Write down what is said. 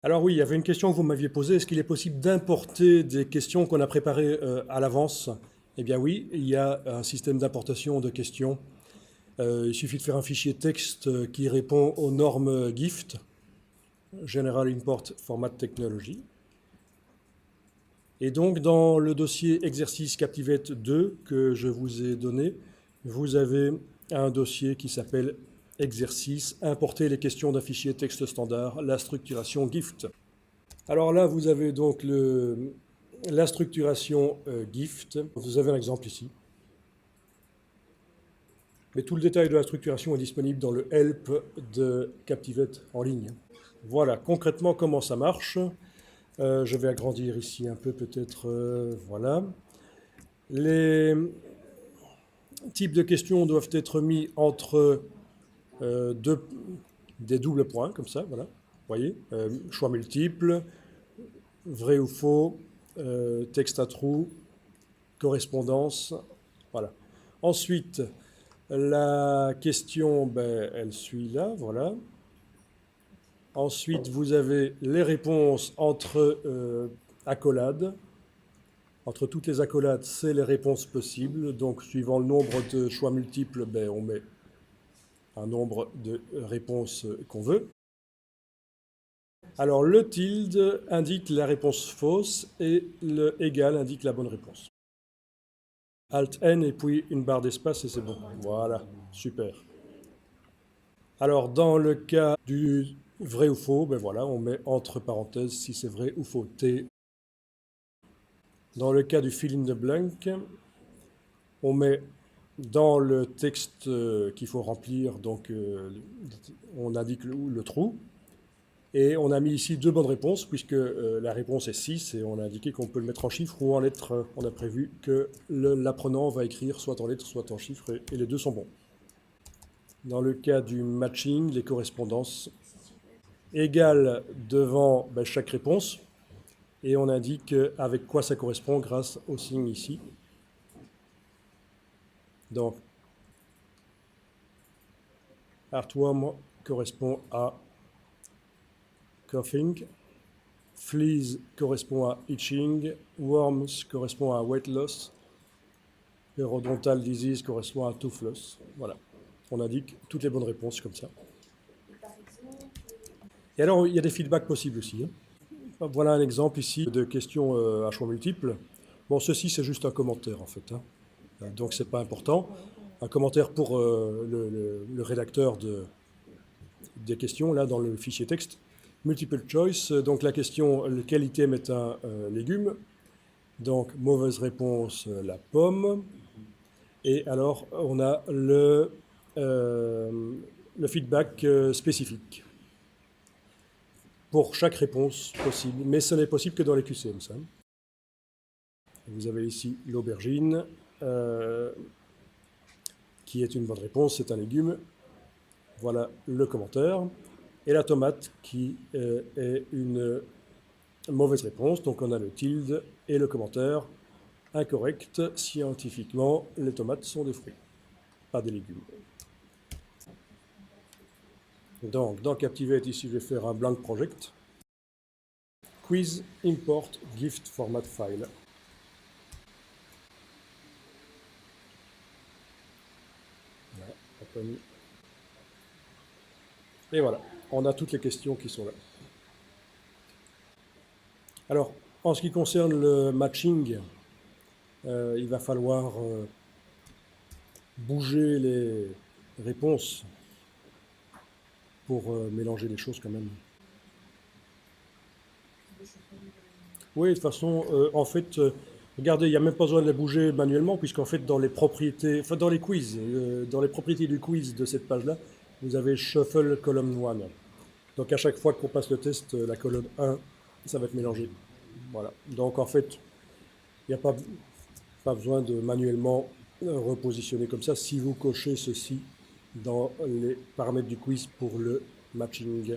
Alors oui, il y avait une question que vous m'aviez posée. Est-ce qu'il est possible d'importer des questions qu'on a préparées à l'avance? Eh bien oui, il y a un système d'importation de questions. Il suffit de faire un fichier texte qui répond aux normes GIFT, General Import Format Technology. Et donc dans le dossier exercice Captivate 2 que je vous ai donné, vous avez un dossier qui s'appelle exercice, importer les questions d'un fichier texte standard, la structuration GIFT. Alors là, vous avez donc la structuration GIFT. Vous avez un exemple ici. Mais tout le détail de la structuration est disponible dans le help de Captivate en ligne. Voilà, concrètement, comment ça marche. Je vais agrandir ici un peu peut-être. Voilà. Les types de questions doivent être mis entre des doubles points, comme ça, voilà. Vous voyez, choix multiples, vrai ou faux, texte à trous, correspondance, voilà. Ensuite, la question, ben, elle suit là, voilà. Ensuite, vous avez les réponses entre accolades. Entre toutes les accolades, c'est les réponses possibles. Donc, suivant le nombre de choix multiples, ben, on met un nombre de réponses qu'on veut. Alors, le tilde indique la réponse fausse et le égal indique la bonne réponse. Alt-N et puis une barre d'espace et c'est bon. Voilà, super. Alors, dans le cas du vrai ou faux, ben voilà, on met entre parenthèses si c'est vrai ou faux. T. Dans le cas du fill in the blank, on met dans le texte qu'il faut remplir, donc on indique le trou. Et on a mis ici deux bonnes réponses, puisque la réponse est 6, et on a indiqué qu'on peut le mettre en chiffres ou en lettres. On a prévu que l'apprenant va écrire soit en lettres, soit en chiffres, et les deux sont bons. Dans le cas du matching, les correspondances égales devant chaque réponse, et on indique avec quoi ça correspond grâce au signe ici. Donc, Heartworm correspond à coughing, fleas correspond à itching, worms correspond à weight loss, periodontal disease correspond à tooth loss. Voilà, on indique toutes les bonnes réponses comme ça. Et alors, il y a des feedbacks possibles aussi. Voilà un exemple ici de questions à choix multiples. Bon, ceci, c'est juste un commentaire, en fait. Donc, c'est pas important. Un commentaire pour le rédacteur des questions, là, dans le fichier texte. Multiple choice, donc la question, quel item est un légume? Donc, mauvaise réponse, la pomme. Et alors, on a le feedback spécifique pour chaque réponse possible. Mais ce n'est possible que dans les QCM, ça. Vous avez ici l'aubergine, qui est une bonne réponse, c'est un légume. Voilà le commentaire. Et la tomate, qui est une mauvaise réponse. Donc on a le tilde et le commentaire. Incorrect, scientifiquement, les tomates sont des fruits, pas des légumes. Donc dans Captivate, ici, je vais faire un blank project. Quiz import gift format file. Voilà, open. Et voilà, on a toutes les questions qui sont là. Alors, en ce qui concerne le matching, il va falloir bouger les réponses pour mélanger les choses quand même. Oui, de toute façon, en fait, regardez, il n'y a même pas besoin de les bouger manuellement, puisqu'en fait, dans les propriétés, enfin dans les quiz, dans les propriétés du quiz de cette page-là, vous avez Shuffle Column 1. Donc à chaque fois qu'on passe le test, la colonne 1, ça va être mélangé. Voilà. Donc en fait, il n'y a pas besoin de manuellement repositionner comme ça si vous cochez ceci dans les paramètres du quiz pour le matching.